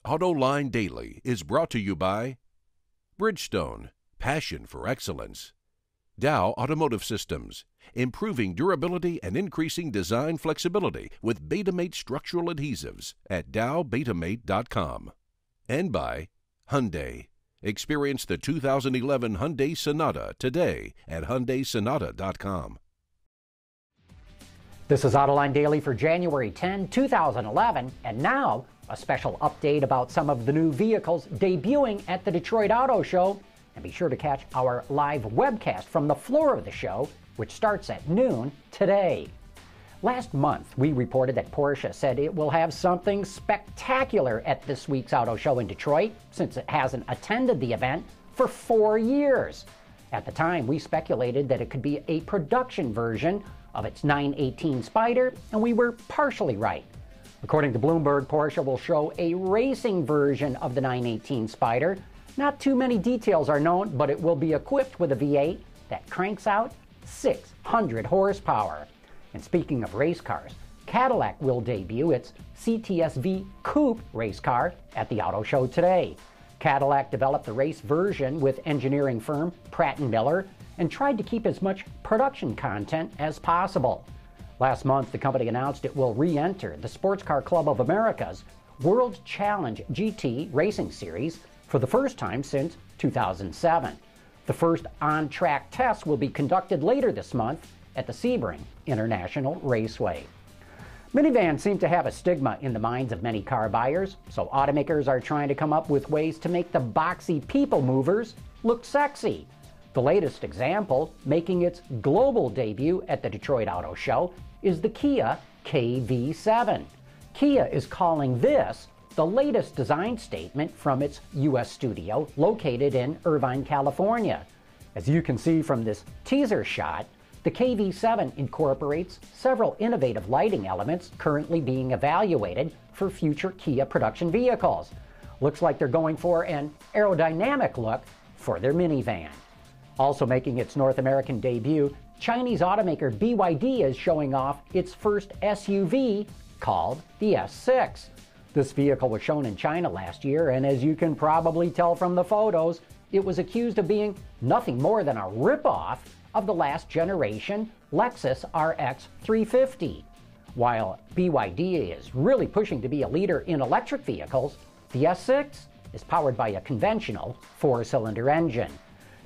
Autoline Daily is brought to you by Bridgestone, passion for excellence. Dow Automotive Systems, improving durability and increasing design flexibility with Betamate structural adhesives at dowbetamate.com. And by Hyundai. Experience the 2011 Hyundai Sonata today at HyundaiSonata.com. This is Autoline Daily for January 10, 2011, and now a special update about some of the new vehicles debuting at the Detroit Auto Show. And be sure to catch our live webcast from the floor of the show, which starts at noon today. Last month, we reported that Porsche said it will have something spectacular at this week's auto show in Detroit, since it hasn't attended the event for 4 years. At the time, we speculated that it could be a production version of its 918 Spyder, and we were partially right. According to Bloomberg, Porsche will show a racing version of the 918 Spyder. Not too many details are known, but it will be equipped with a V8 that cranks out 600 horsepower. And speaking of race cars, Cadillac will debut its CTS-V Coupe race car at the auto show today. Cadillac developed the race version with engineering firm Pratt & Miller and tried to keep as much production content as possible. Last month, the company announced it will re-enter the Sports Car Club of America's World Challenge GT Racing Series for the first time since 2007. The first on-track tests will be conducted later this month at the Sebring International Raceway. Minivans seem to have a stigma in the minds of many car buyers, so automakers are trying to come up with ways to make the boxy people movers look sexy. The latest example, making its global debut at the Detroit Auto Show, is the Kia KV7. Kia is calling this the latest design statement from its U.S. studio located in Irvine, California. As you can see from this teaser shot, the KV7 incorporates several innovative lighting elements currently being evaluated for future Kia production vehicles. Looks like they're going for an aerodynamic look for their minivan. Also making its North American debut, Chinese automaker BYD is showing off its first SUV called the S6. This vehicle was shown in China last year, and as you can probably tell from the photos, it was accused of being nothing more than a rip-off of the last generation Lexus RX 350. While BYD is really pushing to be a leader in electric vehicles, the S6 is powered by a conventional 4-cylinder engine.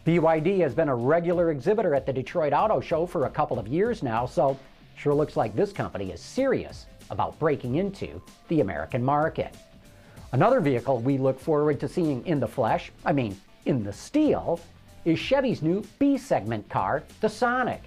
BYD has been a regular exhibitor at the Detroit Auto Show for a couple of years now, so sure looks like this company is serious about breaking into the American market. Another vehicle we look forward to seeing in the flesh, in the steel, is Chevy's new B-segment car, the Sonic.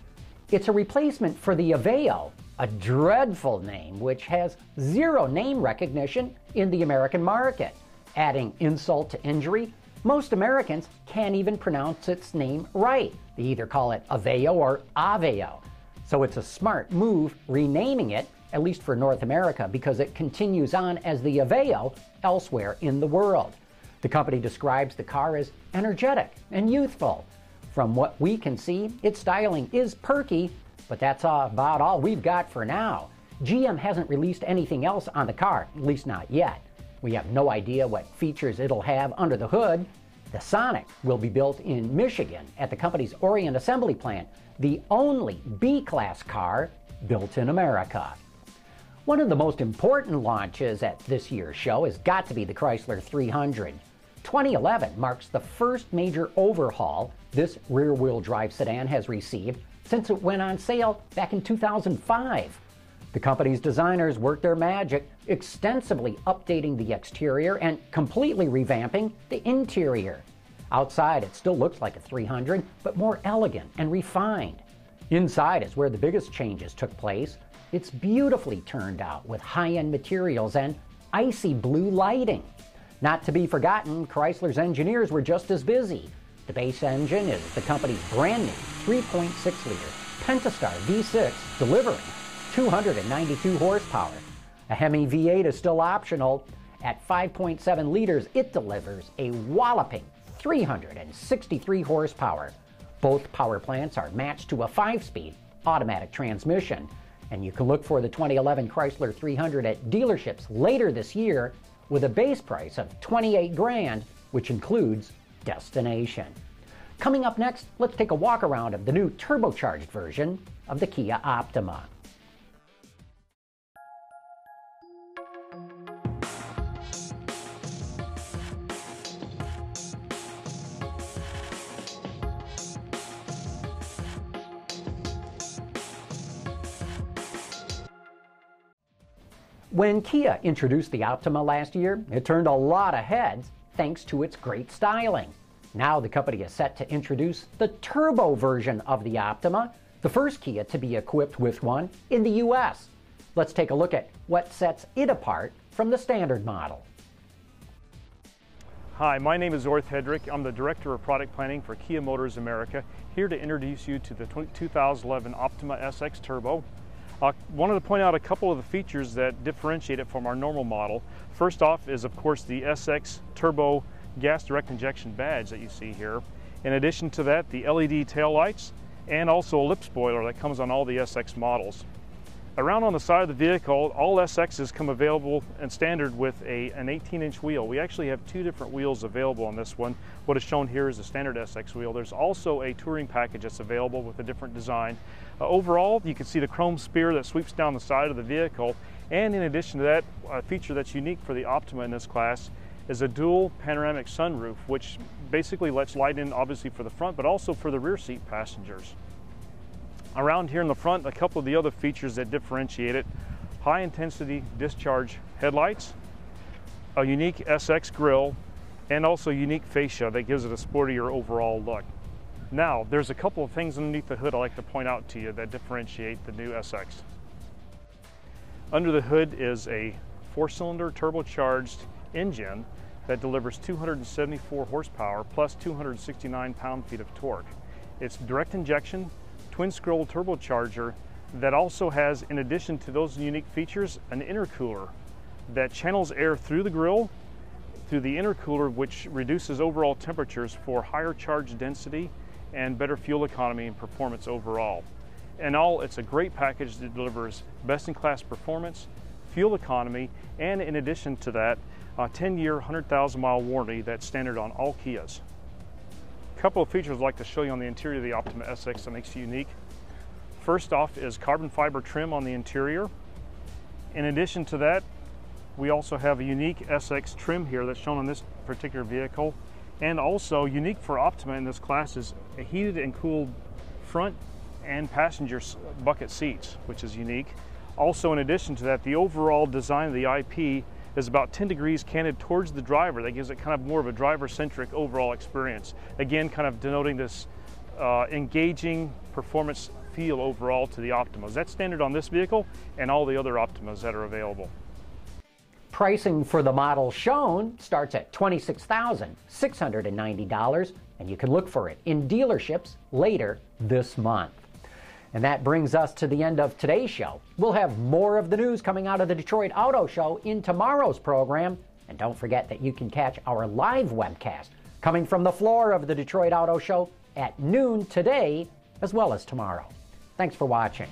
It's a replacement for the Aveo, a dreadful name which has zero name recognition in the American market. Adding insult to injury, most Americans can't even pronounce its name right. They either call it Aveo or Aveo. So it's a smart move renaming it, at least for North America, because it continues on as the Aveo elsewhere in the world. The company describes the car as energetic and youthful. From what we can see, its styling is perky, but that's about all we've got for now. GM hasn't released anything else on the car, at least not yet. We have no idea what features it'll have under the hood. The Sonic will be built in Michigan at the company's Orion Assembly Plant, the only B-Class car built in America. One of the most important launches at this year's show has got to be the Chrysler 300. 2011 marks the first major overhaul this rear-wheel drive sedan has received since it went on sale back in 2005. The company's designers worked their magic, extensively updating the exterior and completely revamping the interior. Outside, it still looks like a 300, but more elegant and refined. Inside is where the biggest changes took place. It's beautifully turned out with high-end materials and icy blue lighting. Not to be forgotten, Chrysler's engineers were just as busy. The base engine is the company's brand new 3.6-liter Pentastar V6, delivering 292 horsepower. A Hemi V8 is still optional. At 5.7 liters, it delivers a walloping 363 horsepower. Both power plants are matched to a 5-speed automatic transmission. And you can look for the 2011 Chrysler 300 at dealerships later this year, with a base price of $28 grand, which includes destination. Coming up next, let's take a walk around of the new turbocharged version of the Kia Optima. When Kia introduced the Optima last year, it turned a lot of heads thanks to its great styling. Now the company is set to introduce the turbo version of the Optima, the first Kia to be equipped with one in the US. Let's take a look at what sets it apart from the standard model. Hi, my name is Orth Hedrick. I'm the Director of Product Planning for Kia Motors America, here to introduce you to the 2011 Optima SX Turbo. Wanted to point out a couple of the features that differentiate it from our normal model. First off is, of course, the SX Turbo gas direct injection badge that you see here. In addition to that, the LED taillights and also a lip spoiler that comes on all the SX models. Around on the side of the vehicle, all SXs come available and standard with an 18-inch wheel. We actually have two different wheels available on this one. What is shown here is the standard SX wheel. There's also a touring package that's available with a different design. Overall, you can see the chrome spear that sweeps down the side of the vehicle. And in addition to that, a feature that's unique for the Optima in this class is a dual panoramic sunroof, which basically lets light in obviously for the front, but also for the rear seat passengers. Around here in the front, a couple of the other features that differentiate it: high intensity discharge headlights, a unique SX grille, and also unique fascia that gives it a sportier overall look. Now, there's a couple of things underneath the hood I'd like to point out to you that differentiate the new SX. Under the hood is a 4-cylinder turbocharged engine that delivers 274 horsepower plus 269 pound-feet of torque. It's direct injection, twin scroll turbocharger that also has, in addition to those unique features, an intercooler that channels air through the grille, through the intercooler, which reduces overall temperatures for higher charge density and better fuel economy and performance overall. In all, it's a great package that delivers best-in-class performance, fuel economy, and in addition to that, a 10-year, 100,000-mile warranty that's standard on all Kias. A couple of features I'd like to show you on the interior of the Optima SX that makes it unique. First off is carbon fiber trim on the interior. In addition to that, we also have a unique SX trim here that's shown on this particular vehicle. And also unique for Optima in this class is a heated and cooled front and passenger bucket seats, which is unique. Also, in addition to that, the overall design of the IP is about 10 degrees canted towards the driver. That gives it kind of more of a driver-centric overall experience. Again, kind of denoting this engaging performance feel overall to the Optimas. That's standard on this vehicle and all the other Optimas that are available. Pricing for the model shown starts at $26,690, and you can look for it in dealerships later this month. And that brings us to the end of today's show. We'll have more of the news coming out of the Detroit Auto Show in tomorrow's program. And don't forget that you can catch our live webcast coming from the floor of the Detroit Auto Show at noon today as well as tomorrow. Thanks for watching.